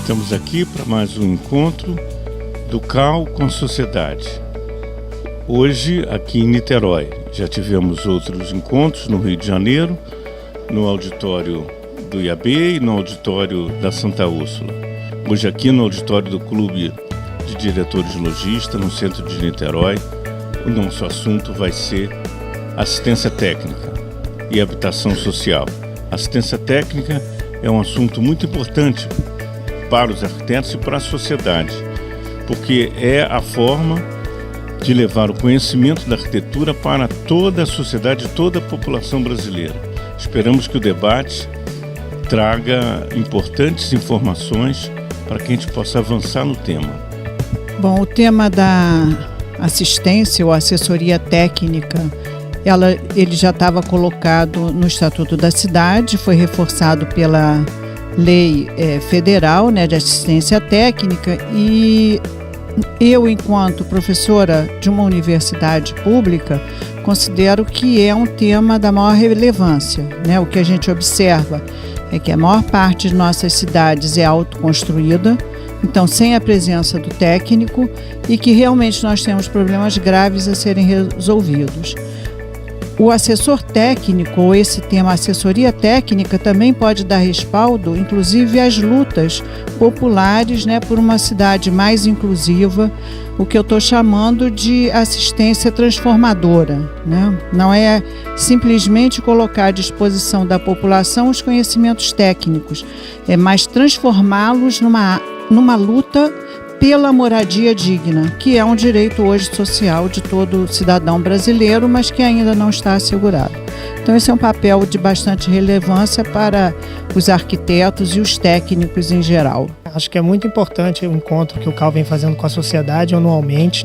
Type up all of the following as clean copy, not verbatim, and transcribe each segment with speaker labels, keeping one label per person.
Speaker 1: Estamos aqui para mais um encontro do CAU com a sociedade. Hoje aqui em Niterói. Já tivemos outros encontros no Rio de Janeiro, no auditório do IAB e no auditório da Santa Úrsula. Hoje aqui no auditório do Clube de Diretores de Logística, no centro de Niterói, o nosso assunto vai ser assistência técnica e habitação social. Assistência técnica é um assunto muito importante para os arquitetos e para a sociedade, porque é a forma de levar o conhecimento da arquitetura para toda a sociedade, toda a população brasileira. Esperamos que o debate traga importantes informações para que a gente possa avançar no tema.
Speaker 2: Bom, o tema da assistência ou assessoria técnica, ele já estava colocado no Estatuto da Cidade, foi reforçado pela Lei Federal, de Assistência Técnica, e eu, enquanto professora de uma universidade pública, considero que é um tema da maior relevância. O que a gente observa é que a maior parte de nossas cidades é autoconstruída, então sem a presença do técnico, e que realmente nós temos problemas graves a serem resolvidos. O assessor técnico, ou esse tema assessoria técnica, também pode dar respaldo, inclusive às lutas populares, por uma cidade mais inclusiva, o que eu estou chamando de assistência transformadora. Não é simplesmente colocar à disposição da população os conhecimentos técnicos, é mais transformá-los numa luta pela moradia digna, que é um direito hoje social de todo cidadão brasileiro, mas que ainda não está assegurado. Então esse é um papel de bastante relevância para os arquitetos e os técnicos em geral.
Speaker 3: Acho que é muito importante o encontro que o CAU vem fazendo com a sociedade anualmente,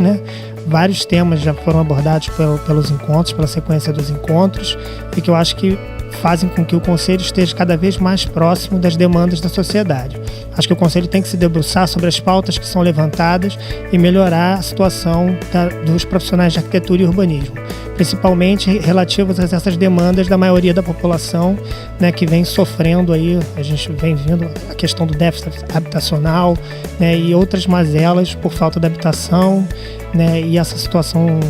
Speaker 3: Vários temas já foram abordados pelos encontros, pela sequência dos encontros, e que eu acho que fazem com que o Conselho esteja cada vez mais próximo das demandas da sociedade. Acho que o Conselho tem que se debruçar sobre as pautas que são levantadas e melhorar a situação dos profissionais de arquitetura e urbanismo, principalmente relativas a essas demandas da maioria da população, que vem sofrendo aí, a gente vem vendo a questão do déficit habitacional, e outras mazelas por falta de habitação, e essa situação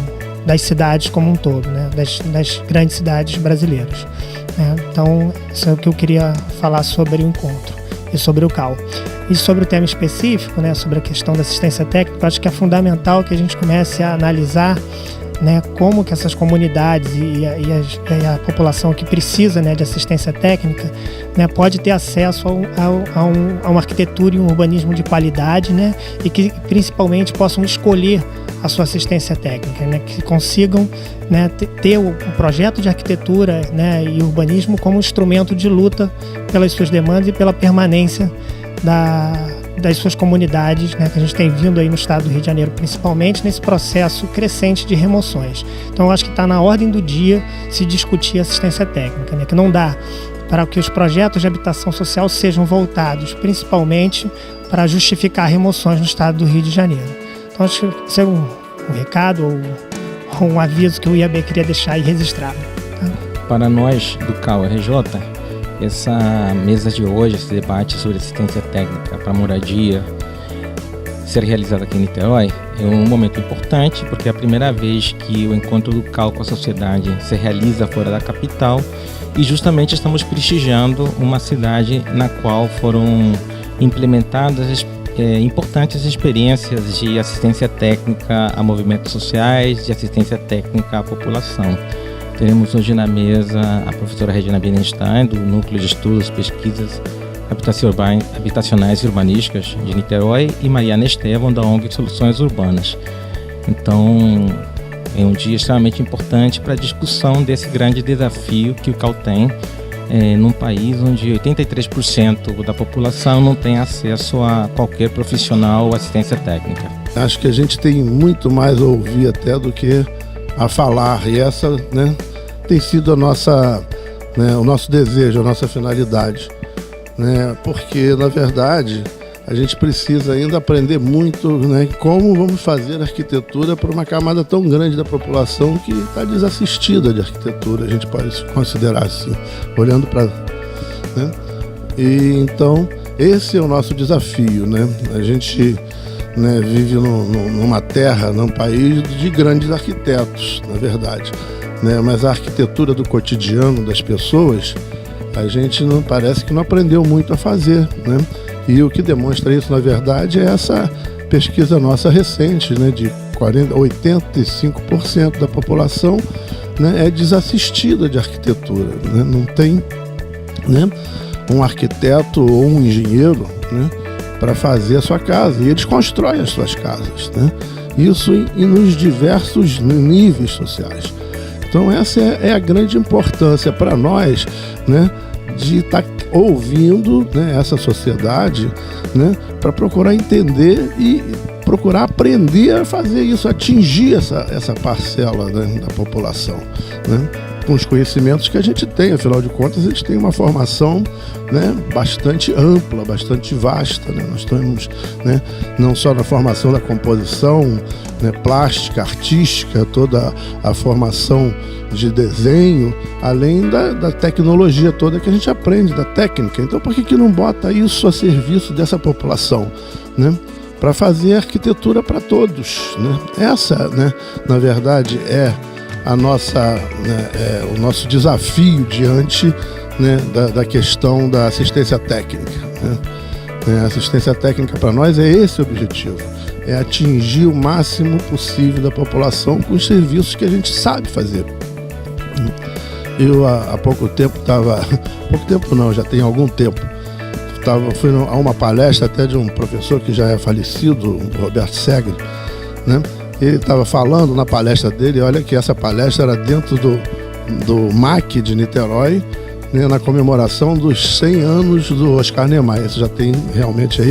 Speaker 3: das cidades como um todo, das grandes cidades brasileiras. Então, isso é o que eu queria falar sobre o encontro e sobre o CAU. E sobre o tema específico, sobre a questão da assistência técnica, eu acho que é fundamental que a gente comece a analisar como que essas comunidades e a população que precisa de assistência técnica pode ter acesso a uma arquitetura e um urbanismo de qualidade, e que principalmente possam escolher a sua assistência técnica, que consigam ter o projeto de arquitetura e urbanismo como instrumento de luta pelas suas demandas e pela permanência das suas comunidades, que a gente tem vindo aí no estado do Rio de Janeiro, principalmente nesse processo crescente de remoções. Então eu acho que está na ordem do dia se discutir assistência técnica, que não dá para que os projetos de habitação social sejam voltados principalmente para justificar remoções no estado do Rio de Janeiro. Então acho que esse é um recado ou um aviso que o IAB queria deixar aí registrado.
Speaker 4: Para nós do CAU-RJ, essa mesa de hoje, esse debate sobre assistência técnica para moradia ser realizado aqui em Niterói, é um momento importante, porque é a primeira vez que o encontro do CAU com a sociedade se realiza fora da capital, e justamente estamos prestigiando uma cidade na qual foram implementadas importantes experiências de assistência técnica a movimentos sociais, de assistência técnica à população. Teremos hoje na mesa a professora Regina Birenstein, do Núcleo de Estudos, Pesquisas Habitacionais e Urbanísticas de Niterói, e Mariana Estevam, da ONG Soluções Urbanas. Então, é um dia extremamente importante para a discussão desse grande desafio que o CAU tem num país onde 83% da população não tem acesso a qualquer profissional ou assistência técnica.
Speaker 5: Acho que a gente tem muito mais a ouvir até do que a falar, e essa tem sido o nosso desejo, a nossa finalidade, porque na verdade a gente precisa ainda aprender muito como vamos fazer arquitetura para uma camada tão grande da população que está desassistida de arquitetura, a gente pode se considerar assim, olhando para... E então esse é o nosso desafio, né? A gente, né, vive numa terra, num país de grandes arquitetos, na verdade, né? Mas a arquitetura do cotidiano das pessoas, a gente não parece que não aprendeu muito a fazer, né? E o que demonstra isso, na verdade, é essa pesquisa nossa recente, né, de 85% da população, né, é desassistida de arquitetura, né? Não tem, né, um arquiteto ou um engenheiro, né, para fazer a sua casa, e eles constroem as suas casas, né? Isso e nos diversos níveis sociais. Então essa é a grande importância para nós, né, de estar ouvindo, né, essa sociedade, né, para procurar entender e procurar aprender a fazer isso, atingir essa parcela, né, da população, né, com os conhecimentos que a gente tem. Afinal de contas, a gente tem uma formação, né, bastante ampla, bastante vasta, né? Nós temos, né, não só na formação da composição, né, plástica, artística, toda a formação de desenho, além da tecnologia toda que a gente aprende, da técnica. Então, por que não bota isso a serviço dessa população, né? Para fazer arquitetura para todos, né? Essa, né, na verdade, é a nossa, né, o nosso desafio diante, né, da questão da assistência técnica, né? A assistência técnica para nós é esse o objetivo, é atingir o máximo possível da população com os serviços que a gente sabe fazer. Eu há pouco tempo pouco tempo não, já tem algum tempo, fui a uma palestra até de um professor que já é falecido, o Roberto Segre, né? Ele estava falando na palestra dele, olha que essa palestra era dentro do MAC de Niterói, né, na comemoração dos 100 anos do Oscar Niemeyer. Isso já tem realmente aí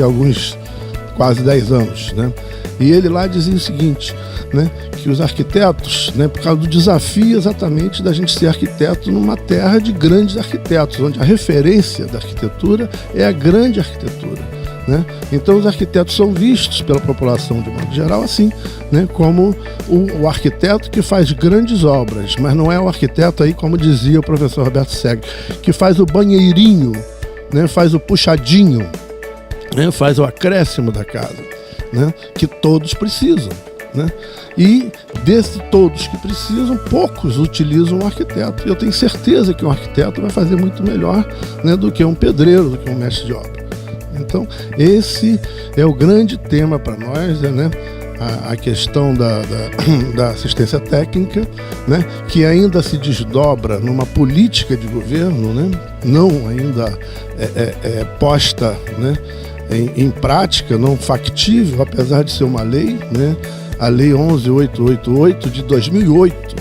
Speaker 5: quase 10 anos, né? E ele lá dizia o seguinte, né, que os arquitetos, né, por causa do desafio exatamente da gente ser arquiteto numa terra de grandes arquitetos, onde a referência da arquitetura é a grande arquitetura, né? Então os arquitetos são vistos pela população de modo geral assim, né, como o arquiteto que faz grandes obras, mas não é o arquiteto aí, como dizia o professor Roberto Segre, que faz o banheirinho, né, faz o puxadinho, né, faz o acréscimo da casa, né, que todos precisam, né? E desses todos que precisam, poucos utilizam um arquiteto. Eu tenho certeza que um arquiteto vai fazer muito melhor, né, do que um pedreiro, do que um mestre de obra. Então, esse é o grande tema para nós, né? A questão da assistência técnica, né? Que ainda se desdobra numa política de governo, né? Não ainda posta, né, em prática, não factível, apesar de ser uma lei, né? A Lei 11.888 de 2008,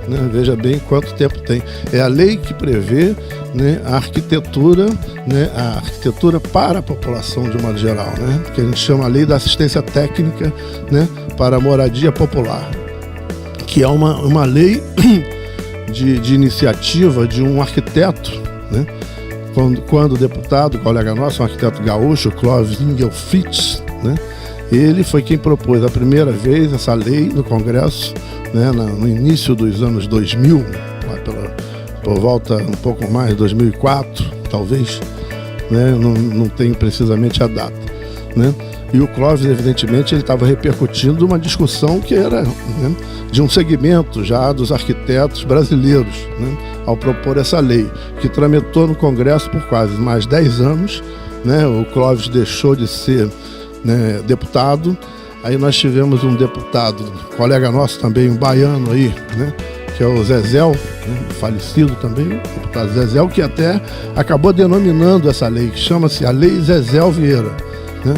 Speaker 5: né? Veja bem quanto tempo tem. É a lei que prevê, né, a arquitetura, né, para a população de modo geral, né? Que a gente chama a Lei da Assistência Técnica, né, para a Moradia Popular, que é uma lei de iniciativa de um arquiteto, né? Quando o deputado, colega nosso, um arquiteto gaúcho, Clóvis Engelfritz, né? Ele foi quem propôs a primeira vez essa lei no Congresso, né, no início dos anos 2000, por volta um pouco mais de 2004, talvez, né, não tenho precisamente a data, né? E o Clóvis, evidentemente, ele estava repercutindo uma discussão que era, né, de um segmento já dos arquitetos brasileiros, né, ao propor essa lei, que tramitou no Congresso por quase mais 10 anos, né? O Clóvis deixou de ser, né, deputado. Aí nós tivemos um deputado, colega nosso também, um baiano aí, né, que é o Zezéu, né, falecido também, o deputado Zezéu, que até acabou denominando essa lei, que chama-se a Lei Zezéu Vieira, né,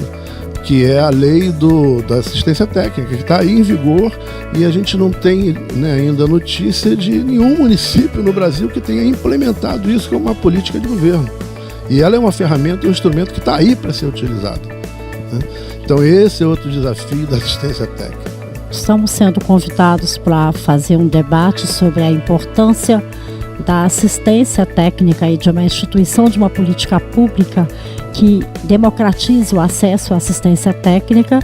Speaker 5: que é a lei da assistência técnica, que está aí em vigor, e a gente não tem, né, ainda notícia de nenhum município no Brasil que tenha implementado isso como uma política de governo. E ela é uma ferramenta, um instrumento que está aí para ser utilizado, né? Então esse é outro desafio da assistência técnica.
Speaker 6: Estamos sendo convidados para fazer um debate sobre a importância da assistência técnica e de uma instituição de uma política pública que democratize o acesso à assistência técnica,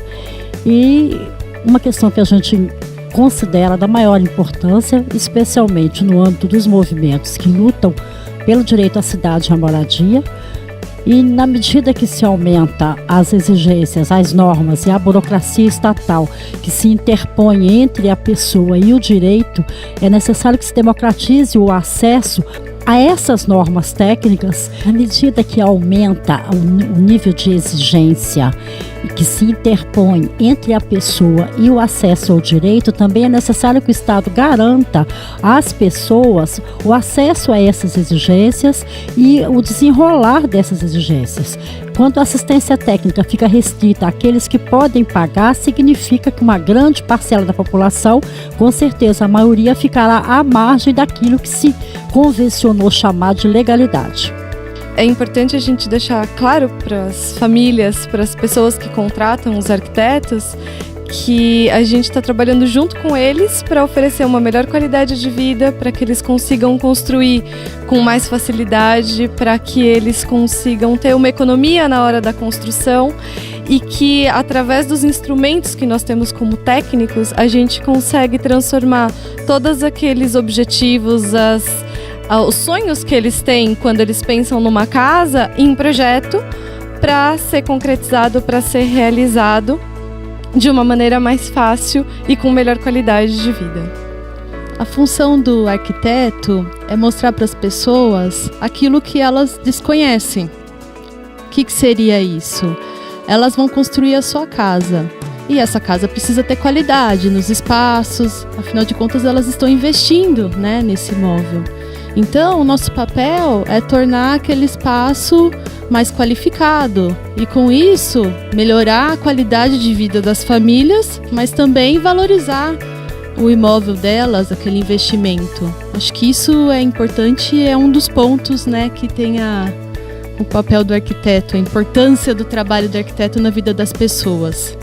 Speaker 6: e uma questão que a gente considera da maior importância, especialmente no âmbito dos movimentos que lutam pelo direito à cidade e à moradia, E na medida que se aumenta as exigências, as normas e a burocracia estatal que se interpõe entre a pessoa e o direito, é necessário que se democratize o acesso a essas normas técnicas. À medida que aumenta o nível de exigência que se interpõe entre a pessoa e o acesso ao direito, também é necessário que o Estado garanta às pessoas o acesso a essas exigências e o desenrolar dessas exigências. Quando a assistência técnica fica restrita àqueles que podem pagar, significa que uma grande parcela da população, com certeza a maioria, ficará à margem daquilo que se convencionou chamar de legalidade.
Speaker 7: É importante a gente deixar claro para as famílias, para as pessoas que contratam os arquitetos, que a gente está trabalhando junto com eles para oferecer uma melhor qualidade de vida, para que eles consigam construir com mais facilidade, para que eles consigam ter uma economia na hora da construção e que, através dos instrumentos que nós temos como técnicos, a gente consegue transformar todos aqueles objetivos, os sonhos que eles têm quando eles pensam numa casa em projeto para ser concretizado, para ser realizado de uma maneira mais fácil e com melhor qualidade de vida.
Speaker 8: A função do arquiteto é mostrar para as pessoas aquilo que elas desconhecem. O que seria isso? Elas vão construir a sua casa. E essa casa precisa ter qualidade nos espaços, afinal de contas elas estão investindo, né, nesse imóvel. Então, o nosso papel é tornar aquele espaço mais qualificado e, com isso, melhorar a qualidade de vida das famílias, mas também valorizar o imóvel delas, aquele investimento. Acho que isso é importante e é um dos pontos, né, que tem o papel do arquiteto, a importância do trabalho do arquiteto na vida das pessoas.